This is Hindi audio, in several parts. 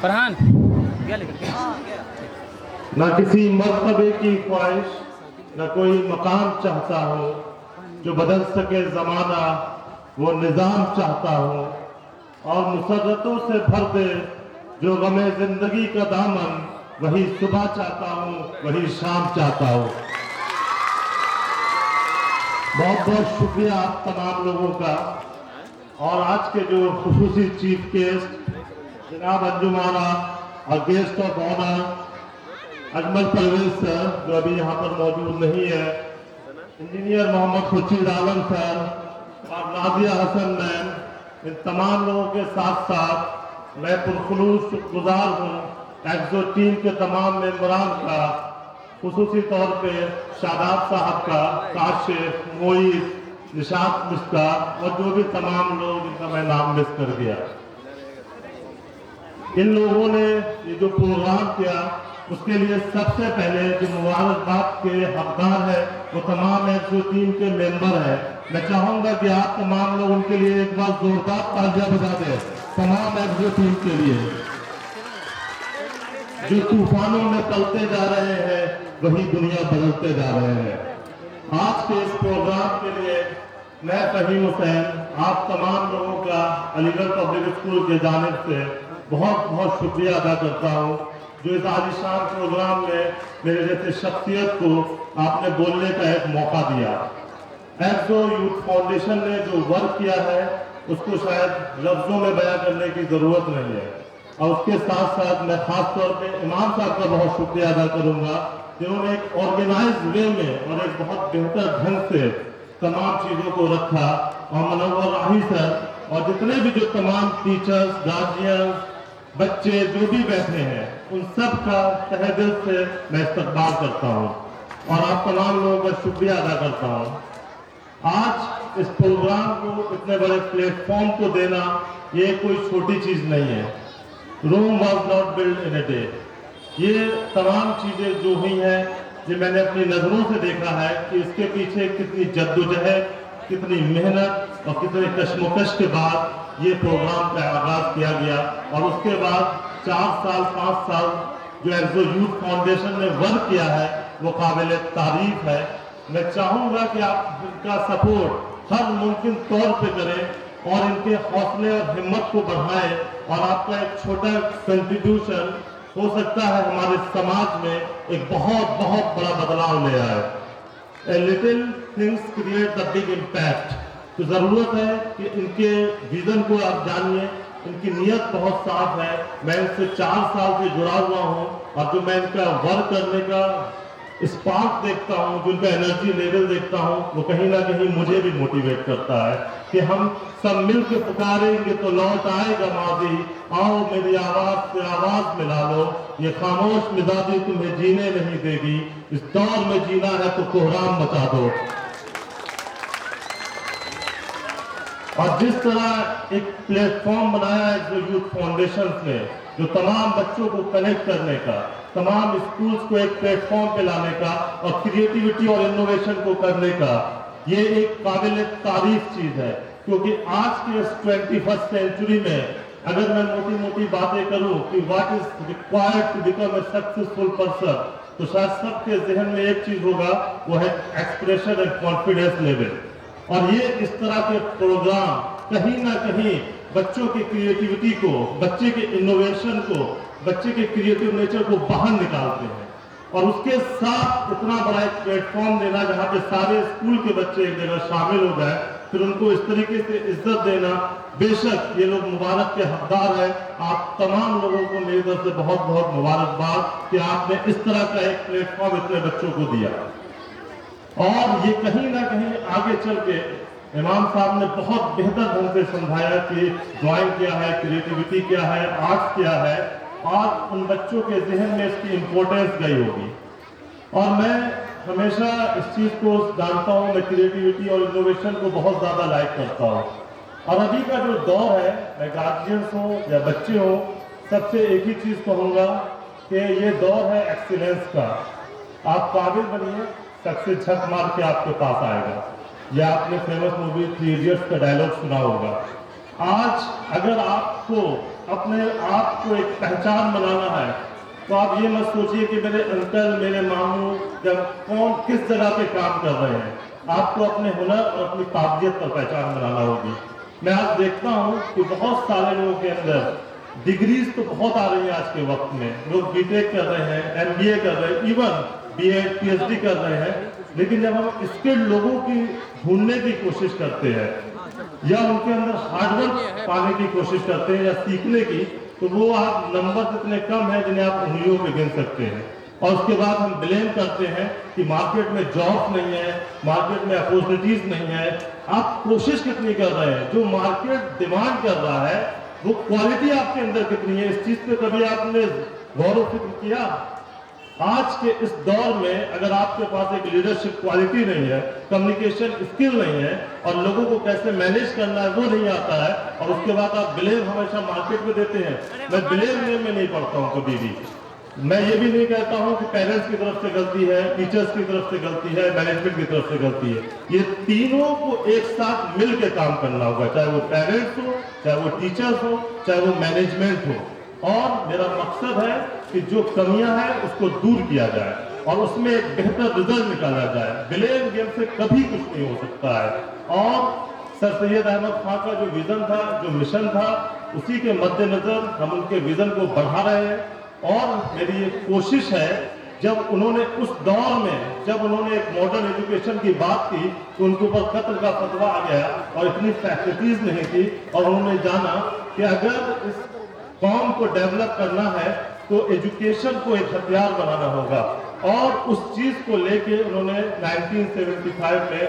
फरहान गया लेकर न किसी मर्तबे की ख्वाहिश, न कोई मकाम चाहता हूँ जो बदल सके जमाना, वो निजाम चाहता हूँ और मुसर्रतों से भर दे जो गमे जिंदगी का दामन, वही सुबह चाहता हूँ, वही शाम चाहता हूँ। बहुत बहुत शुक्रिया आप तमाम लोगों का। और आज के जो खुसूसी चीफ गेस्ट जनाब अंजुमाना और guest of honour Ajmal Parvez sir, जो अभी यहाँ पर मौजूद नहीं है, इंजीनियर मोहम्मद खुर्शीद आलम सर और नाजिया हसन मैम, इन तमाम लोगों के साथ साथ मैं पुरखुलूस शुक्रगुजार हूँ एक्सो टीम के तमाम मेंबरान का, खुसूसी तौर पे शादाब साहब का, काशिफ, मोईद, निशात मिस्का और जो भी तमाम लोग जिनका मैं नाम मिस कर दिया। इन लोगों ने ये जो प्रोग्राम किया उसके लिए सबसे पहले जो मुबारकबाद के हकदार है वो तमाम एक्सो टीम के मेंबर है। मैं चाहूंगा कि आप तमाम लोग उनके लिए एक बार जोरदार तालियां बजा दें, तमाम एक्सो टीम के लिए जो तूफानों में तलते जा रहे हैं, वही दुनिया बदलते जा रहे हैं। आज के इस प्रोग्राम के लिए मैं फहीम हुसैन आप तमाम लोगों का अलीगढ़ पब्लिक स्कूल के जानिब से बहुत बहुत शुक्रिया अदा करता हूँ, जो इस आलिशान प्रोग्राम में मेरे जैसे शख्सियत को आपने बोलने का एक मौका दिया। एक्सो यूथ फाउंडेशन ने जो वर्क किया है उसको शायद लफ्जों में बयां करने की जरूरत नहीं है। और उसके साथ साथ मैं खास तौर पे इमाम साहब का बहुत शुक्रिया अदा करूंगा, जिन्होंने एक ऑर्गेनाइज वे में और एक बहुत बेहतर ढंग से तमाम चीजों को रखा। और मनव्वर राही सर और जितने भी जो तमाम टीचर्स, गार्जियंस, बच्चे जो भी बैठे हैं, उन सब का तहे दिल से मैं इस्तकबाल करता हूँ और आप तमाम लोगों का शुक्रिया अदा करता हूँ। आज इस प्रोग्राम को इतने बड़े प्लेटफॉर्म को देना ये कोई छोटी चीज नहीं है। Rome was not build in a day. ये तमाम चीजें जो हुई हैं, ये मैंने अपनी नजरों से देखा है कि इसके पीछे कितनी जद्दोजहद, कितनी मेहनत और कितने कश्मकश के बाद ये प्रोग्राम का आगाज किया गया। और उसके बाद 4 साल 5 साल जो एक्सो यूथ फाउंडेशन ने वर्क किया है वो काबिल तारीफ है। मैं चाहूंगा कि आप इनका सपोर्ट हर मुमकिन तौर पे करें और इनके हौसले और हिम्मत को बढ़ाएं और आपका एक छोटा कंट्रीब्यूशन हो सकता है हमारे समाज में एक बहुत बहुत बड़ा बदलाव ले आए। A little things create the big impact। तो जरूरत है कि इनके विजन को आप जानिए, इनकी नीयत बहुत साफ है। मैं इनसे 4 साल से जुड़ा हुआ हूँ और जो मैं इनका वर्क करने का स्पार्क देखता हूँ, जो इनका एनर्जी लेवल देखता हूँ, वो कहीं ना कहीं मुझे भी मोटिवेट करता है कि हम सब मिलकर पुकारेंगे तो लौट आएगा माजी, आओ मेरी आवाज से आवाज मिला लो, ये खामोश मिजाजी तुम्हें जीने नहीं देगी, इस दौर में जीना है तो कोहराम मचा दो। और जिस तरह एक प्लेटफॉर्म बनाया है जो यूथ फाउंडेशन ने, जो तमाम बच्चों को कनेक्ट करने का, तमाम स्कूल्स को एक प्लेटफॉर्म पे लाने का और क्रिएटिविटी और इनोवेशन को करने का, ये एक काबिल तारीफ चीज है। क्योंकि आज के इस 21st सेंचुरी में अगर मैं मोटी मोटी बातें करूं कि what is required to become a successful person, तो शायद सबके जहन में एक चीज होगा, वो है एक्सप्रेशन एंड कॉन्फिडेंस लेवल। और ये इस तरह के प्रोग्राम कहीं ना कहीं बच्चों की क्रिएटिविटी को, बच्चे के इनोवेशन को, बच्चे के क्रिएटिव नेचर को बाहर निकालते हैं। और उसके साथ इतना बड़ा एक प्लेटफॉर्म देना जहाँ पे सारे स्कूल के बच्चे एक जगह शामिल हो जाए, फिर उनको इस तरीके से इज्जत देना, बेशक ये लोग मुबारक के हकदार है। आप तमाम लोगों को मेरी तरफ से बहुत बहुत मुबारकबाद कि आपने इस तरह का एक प्लेटफॉर्म इतने बच्चों को दिया। और ये कहीं ना कहीं आगे चल के इमाम साहब ने बहुत बेहतर ढंग से समझाया कि ड्राइंग क्या है, क्रिएटिविटी क्या है, आर्ट्स क्या है, और उन बच्चों के जहन में इसकी इम्पोर्टेंस गई होगी। और मैं हमेशा इस चीज को जानता हूँ, मैं क्रिएटिविटी और इनोवेशन को बहुत ज्यादा लाइक करता हूँ। और अभी का जो दौर है, मैं गार्जियंस हो या बच्चे हो, सबसे एक ही चीज कहूँगा कि ये दौर है एक्सीलेंस का। आप काबिल बनिए, सक्सेस झक मार के आपके पास आएगा। या आपने फेमस मूवी थ्री इडियट्स का डायलॉग सुना होगा। आज अगर आपको अपने आप को एक पहचान बनाना है तो आप ये मत सोचिए कि मेरे अंकल, मेरे मामू जब कौन किस जगह पे काम कर रहे हैं। आपको अपने हुनर और अपनी काबिलियत पर पहचान बनाना होगी। मैं आज देखता हूँ कि बहुत सारे लोगों के अंदर डिग्रीज तो बहुत आ रही है आज के वक्त में। लोग बीटेक कर रहे हैं, एमबीए कर रहे हैं, इवन बीएड पीएचडी कर रहे हैं, लेकिन जब हम स्किल्ड लोगों की ढूंढने की कोशिश करते हैं या उनके अंदर हार्डवर्क पाने की कोशिश करते हैं या सीखने की, तो वो आप नंबर इतने कम है जिन्हें आप उंगलियों पे गिन सकते हैं। और उसके बाद हम ब्लेम करते हैं कि मार्केट में जॉब नहीं है, मार्केट में अपॉर्चुनिटीज नहीं है। आप कोशिश कितनी कर रहे हैं? जो मार्केट डिमांड कर रहा है वो क्वालिटी आपके अंदर कितनी है? इस चीज पे कभी आपने गौर फिक्र किया? आज के इस दौर में अगर आपके पास एक लीडरशिप क्वालिटी नहीं है, कम्युनिकेशन स्किल नहीं है और लोगों को कैसे मैनेज करना है वो नहीं आता है, और उसके बाद आप ब्लेम हमेशा मार्केट में देते हैं। मैं ब्लेम में नहीं पड़ता हूँ कभी भी। मैं ये भी नहीं कहता हूँ कि पेरेंट्स की तरफ से गलती है, टीचर्स की तरफ से गलती है, मैनेजमेंट की तरफ से गलती है। ये तीनों को एक साथ मिल के काम करना होगा, चाहे वो पेरेंट्स हो, चाहे वो टीचर्स हो, चाहे वो मैनेजमेंट हो। और मेरा मकसद है कि जो कमियां हैं उसको दूर किया जाए और उसमें एक बेहतर रिजल्ट निकाला जाए। ब्लेम गेम से कभी कुछ नहीं हो सकता है। और सर सैयद अहमद खान का जो विजन था, जो मिशन था, उसी के मद्देनजर हम उनके विजन को बढ़ा रहे हैं। और मेरी ये कोशिश है, जब उन्होंने उस दौर में जब उन्होंने एक मॉडर्न एजुकेशन की बात की तो उनके ऊपर कत्ल का फतवा आ गया और इतनी फैसिलिटीज नहीं थी, और उन्होंने जाना कि अगर इस कौम को डेवलप करना है तो एजुकेशन को एक हथियार बनाना होगा। और उस चीज को लेके उन्होंने 1975 में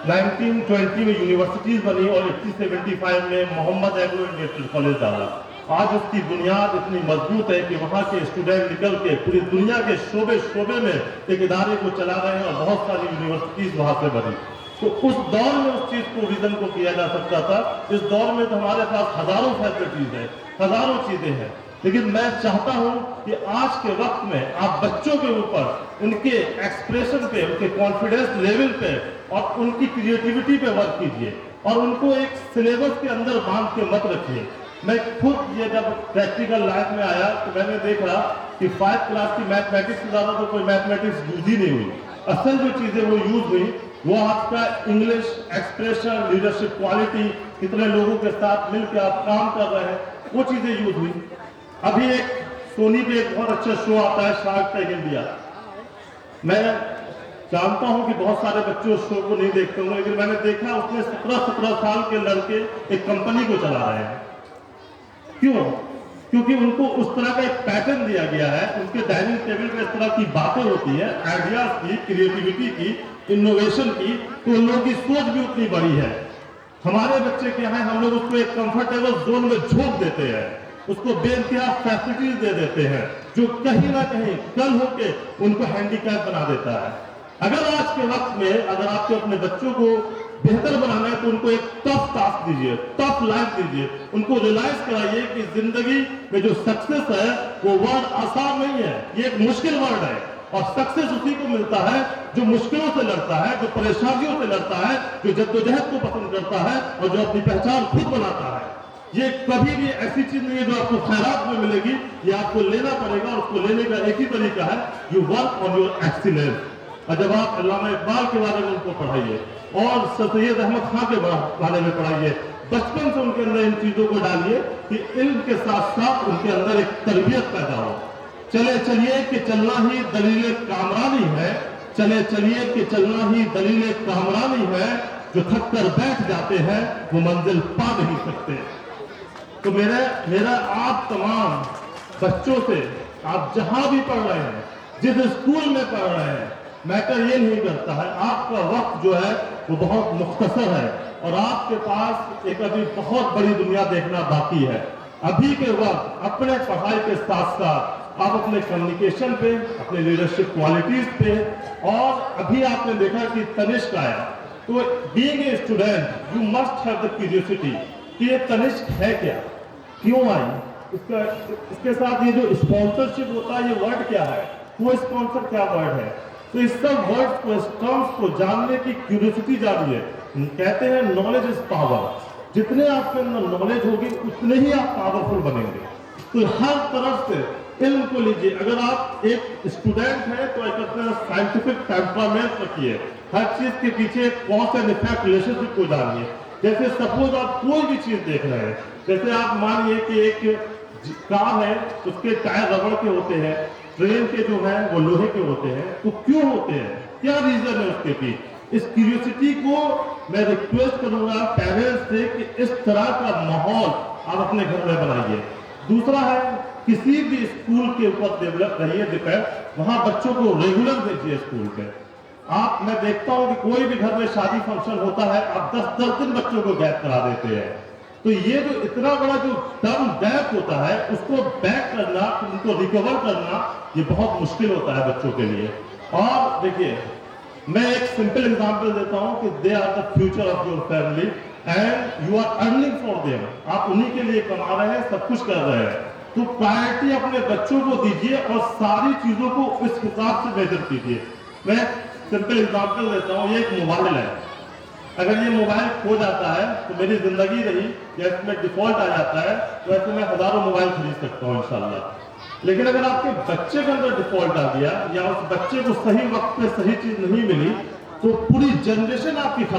1920 में यूनिवर्सिटीज बनी और 1875 में मोहम्मद एग्रो इंडस्ट्रियल कॉलेज डाला। आज उसकी बुनियाद इतनी मजबूत है कि वहाँ के स्टूडेंट निकल के पूरी दुनिया के शोबे में एक इदारे को चला रहे हैं और बहुत सारी यूनिवर्सिटीज वहाँ से बनी। तो उस दौर में उस चीज को विजन को किया जा सकता था। इस दौर में तो हमारे पास हजारों फैसिलिटीज है, हजारों चीजें हैं, लेकिन मैं चाहता हूं कि आज के वक्त में आप बच्चों के ऊपर उनके एक्सप्रेशन पे, उनके कॉन्फिडेंस लेवल पे और उनकी क्रिएटिविटी पे वर्क कीजिए और उनको एक सिलेबस के अंदर बांध के मत रखिए। मैं खुद ये जब प्रैक्टिकल लाइफ में आया तो मैंने देखा कि 5th क्लास की मैथमेटिक्स से ज्यादा तो कोई मैथमेटिक्स यूज ही नहीं हुई। असल जो चीजें वो यूज हुई वो आपका इंग्लिश एक्सप्रेशन, लीडरशिप क्वालिटी, कितने लोगों के साथ मिलकर आप काम कर रहे हैं, वो चीजें यूज हुई। अभी एक सोनी पे एक बहुत अच्छा शो आता है, शार्क टैंक इंडिया। मैं जानता हूं कि बहुत सारे बच्चे उस शो को नहीं देखते होंगे, लेकिन मैंने देखा उसमें 17 साल के लड़के एक कंपनी को चला रहे हैं। क्यों? क्योंकि उनको उस तरह का एक पैटर्न दिया गया है, उनके डाइनिंग टेबल पे इस तरह की बातें होती है, आइडियाज की, क्रिएटिविटी की, इनोवेशन की, तो उन लोगों की सोच भी उतनी बड़ी है। हमारे बच्चे क्या है, हम लोग उसको एक कंफर्टेबल जोन में झोंक देते हैं, उसको बेइंतहा फैसिलिटीज दे देते हैं जो कहीं ना कहीं कल होके उनको हैंडीकैप बना देता है। अगर आज के वक्त में अगर आपको अपने बच्चों को बेहतर बनाना है तो उनको एक टफ टास्क दीजिए, टफ लाइफ दीजिए, उनको रियलाइज कराइए कि जिंदगी में जो सक्सेस है वो वर्ड आसान नहीं है, ये एक मुश्किल वर्ड है। और सक्सेस उसी को मिलता है जो मुश्किलों से लड़ता है, जो परेशानियों से लड़ता है, जो जद्दोजहद को पसंद करता है और जो अपनी पहचान खुद बनाता है। ये कभी भी ऐसी चीज नहीं है जो आपको खैरात में मिलेगी, ये आपको लेना पड़ेगा और उसको लेने का एक ही तरीका है, you work on your excellence. और जब आप अल्लामा इकबाल के बारे में उनको पढ़ाइए और सर सैयद अहमद खान के बारे में पढ़ाइए, बचपन से उनके अंदर इन चीजों को डालिए कि इल्म के साथ साथ उनके अंदर एक तरबियत पैदा हो। चले चलिए कि चलना ही दलील कामरानी है, चले चलिए कि चलना ही दलील कामरानी है, जो थक कर बैठ जाते हैं वो मंजिल पा नहीं सकते। तो मेरा आप तमाम बच्चों से, आप जहां भी पढ़ रहे हैं, जिस स्कूल में पढ़ रहे हैं, मैटर ये नहीं करता है, आपका वक्त जो है वो बहुत मुख्तसर है और आपके पास एक अभी बहुत बड़ी दुनिया देखना बाकी है। अभी के वक्त अपने पढ़ाई के साथ साथ आप अपने कम्युनिकेशन पे, अपने लीडरशिप क्वालिटीज पे, और अभी आपने देखा कि तनिष्क आया, तो being a student you must have the curiosity कि ये तनिष्क है क्या, क्यों आई, इसके साथ ये जो स्पॉन्सरशिप होता है ये वर्ड क्या है, वो स्पॉन्सर क्या वर्ड है। तो इस सब वर्ड्स को, इस टर्म्स को जानने की क्यूरियोसिटी जारी है। कहते हैं नॉलेज इज पावर। जितने आपके अंदर नॉलेज होगी उतने ही आप पावरफुल बनेंगे। तो हर तरफ से इल्म को लीजिए। अगर आप एक स्टूडेंट हैं तो एक अपना साइंटिफिक टेम्परामेंट रखिए। हर चीज के पीछे कॉज एंड इफेक्ट रिलेशनशिप को जानिए। जैसे सपोज आप कोई भी चीज देख रहे हैं, जैसे आप मानिए कि एक कार है, उसके टायर रबड़ के होते हैं, ट्रेन के जो है वो लोहे के होते हैं, तो क्यों होते हैं, क्या रीजन है उसके पीछे? इस क्यूरियोसिटी को मैं रिक्वेस्ट करूंगा पेरेंट्स से कि इस तरह का माहौल आप अपने घर में बनाइए। दूसरा है किसी भी स्कूल के ऊपर डेवलप रहिए, डिपेंड, वहां बच्चों को रेगुलर भेजिए स्कूल पे। मैं देखता हूं कि कोई भी घर में शादी फंक्शन होता है, आप 10-10 दिन बच्चों को गैप करा देते हैं। तो ये जो इतना बड़ा जो टर्म गैप होता है, उसको बैक करना, उनको रिकवर करना, ये बहुत मुश्किल होता है बच्चों के लिए। और देखिए, मैं एक सिंपल एग्जांपल देता हूं कि they are the future of your family and you are earning for them. आप उन्हीं के लिए कमा रहे हैं, सब कुछ कर रहे हैं, तो प्रायोरिटी अपने बच्चों को दीजिए और सारी चीजों को इस हिसाब से मेजर कीजिए। मैं सिंपल एग्जांपल देता हूं, ये एक मोबाइल है। अगर ये मोबाइल खो जाता है तो मेरी जिंदगी रही, या इसमें डिफॉल्ट आ जाता है तो ऐसे मैं हजारों मोबाइल खरीद सकता हूँ इंशाल्लाह। लेकिन अगर आपके बच्चे के अंदर डिफॉल्ट आ गया या उस बच्चे को सही वक्त पे सही चीज नहीं मिली, तो पूरी जनरेशन आपकी खराब